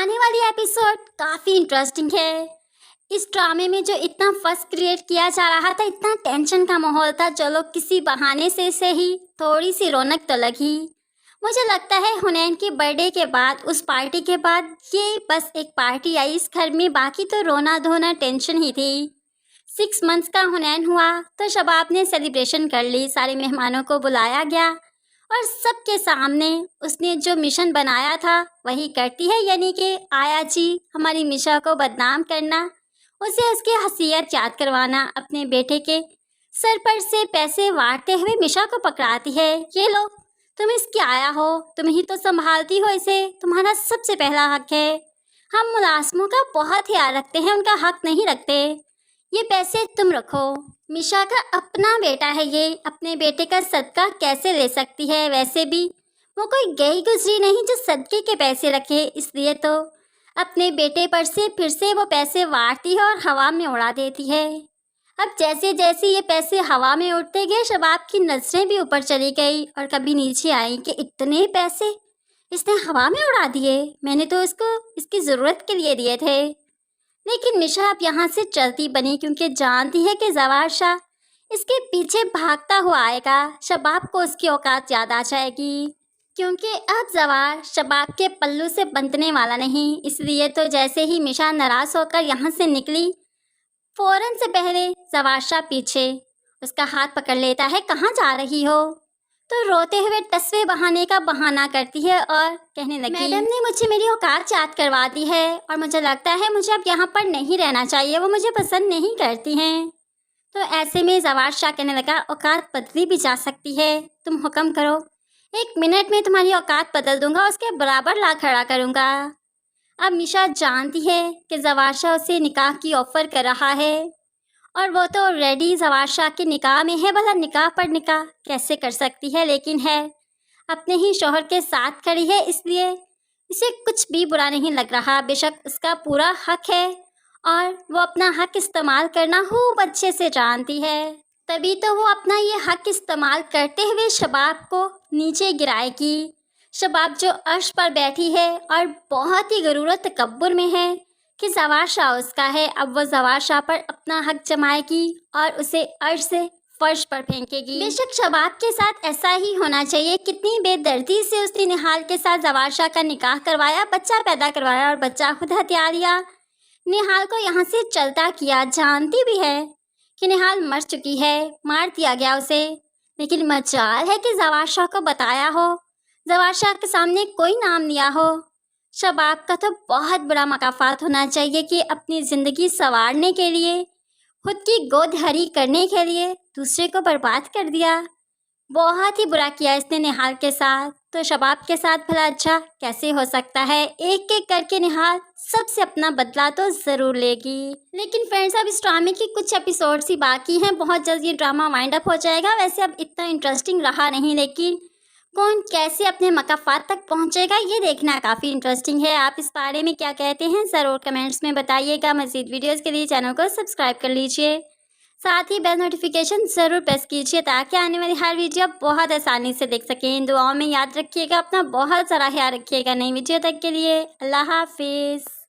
आने वाली एपिसोड काफ़ी इंटरेस्टिंग है। इस ड्रामे में जो इतना फस क्रिएट किया जा रहा था, इतना टेंशन का माहौल था, चलो किसी बहाने से ही थोड़ी सी रौनक तो लगी। मुझे लगता है हुनैन की बर्थडे के बाद, उस पार्टी के बाद ये बस एक पार्टी आई इस घर में, बाकी तो रोना धोना टेंशन ही थी। 6 मंथ्स का हुनैन हुआ तो शबाब ने सेलिब्रेशन कर ली, सारे मेहमानों को बुलाया गया और सबके सामने उसने जो मिशन बनाया था वही करती है, यानी कि आया जी हमारी मिशा को बदनाम करना, उसे उसकी हसीयत याद करवाना, अपने बेटे के सर पर से पैसे वाटते हुए मिशा को पकड़ाती है। ये लो, तुम इसकी आया हो, तुम ही तो संभालती हो इसे, तुम्हारा सबसे पहला हक है। हम मुलाजमों का बहुत ख्याल रखते हैं, उनका हक नहीं रखते। ये पैसे तुम रखो। मिशा का अपना बेटा है, ये अपने बेटे का सदका कैसे ले सकती है? वैसे भी वो कोई गई गुजरी नहीं जो सदके के पैसे रखे, इसलिए तो अपने बेटे पर से फिर से वो पैसे वारती है और हवा में उड़ा देती है। अब जैसे जैसे ये पैसे हवा में उड़ते गए, शबाब की नजरें भी ऊपर चली गई और कभी नीचे आई कि इतने पैसे इसने हवा में उड़ा दिए, मैंने तो इसको इसकी ज़रूरत के लिए दिए थे। लेकिन मिशा अब यहाँ से चलती बनी, क्योंकि जानती है कि जवार शाह इसके पीछे भागता हुआ आएगा। शबाब को उसकी औकात याद आ जाएगी, क्योंकि अब जवार शबाब के पल्लू से बंधने वाला नहीं। इसलिए तो जैसे ही मिशा नाराज़ होकर यहाँ से निकली, फ़ौरन से पहले जवार शाह पीछे उसका हाथ पकड़ लेता है। कहाँ जा रही हो? तो रोते हुए तस्वे बहाने का बहाना करती है और कहने लगी, मैडम ने मुझे मेरी औकात याद करवा दी है और मुझे लगता है मुझे अब यहाँ पर नहीं रहना चाहिए, वो मुझे पसंद नहीं करती हैं। तो ऐसे में जवार शाह कहने लगा, औकात बदली भी जा सकती है, तुम हुक्म करो, 1 मिनट में तुम्हारी औकात बदल दूंगा, उसके बराबर ला खड़ा करूँगा। अब मिशा जानती है कि जवार शाह उसे निकाह की ऑफ़र कर रहा है और वो तो ऑलरेडी जवार शाह के निकाह में है। भला निकाह पर निकाह कैसे कर सकती है, लेकिन है अपने ही शौहर के साथ खड़ी है, इसलिए इसे कुछ भी बुरा नहीं लग रहा। बेशक उसका पूरा हक है और वो अपना हक इस्तेमाल करना खूब अच्छे से जानती है, तभी तो वो अपना ये हक इस्तेमाल करते हुए शबाब को नीचे गिराएगी। शबाब जो अर्श पर बैठी है और बहुत ही गरूर तकब्बुर में है कि जवार शाह उसका है, अब वो जवार शाह पर अपना हक जमाएगी और उसे अर्श से फर्श पर फेंकेगी। बेशक शबाब के साथ ऐसा ही होना चाहिए। कितनी बेदर्दी से उसने निहाल के साथ जवार शाह का निकाह करवाया, बच्चा पैदा करवाया और बच्चा खुद हत्या लिया। निहाल को यहाँ से चलता किया, जानती भी है कि निहाल मर चुकी है, मार दिया गया उसे, लेकिन मजाल है कि जवार शाह को बताया हो, जवार शाह के सामने कोई नाम लिया हो। शबाब का तो बहुत बड़ा मकाफात होना चाहिए कि अपनी ज़िंदगी संवारने के लिए, खुद की गोद हरी करने के लिए दूसरे को बर्बाद कर दिया। बहुत ही बुरा किया इसने निहाल के साथ, तो शबाब के साथ भला अच्छा कैसे हो सकता है? एक एक करके निहाल सबसे अपना बदला तो ज़रूर लेगी। लेकिन फ्रेंड्स, अब इस ड्रामे की कुछ एपिसोड्स ही बाकी हैं, बहुत जल्द ये ड्रामा वाइंड अप हो जाएगा। वैसे अब इतना इंटरेस्टिंग रहा नहीं, लेकिन कौन कैसे अपने मकाफात तक पहुंचेगा ये देखना काफ़ी इंटरेस्टिंग है। आप इस बारे में क्या कहते हैं ज़रूर कमेंट्स में बताइएगा। मज़ीद वीडियोस के लिए चैनल को सब्सक्राइब कर लीजिए, साथ ही बेल नोटिफिकेशन ज़रूर प्रेस कीजिए ताकि आने वाली हर वीडियो आप बहुत आसानी से देख सकें। दुआओं में याद रखिएगा, अपना बहुत सारा ख्याल रखिएगा। नई वीडियो तक के लिए अल्लाह हाफिज़।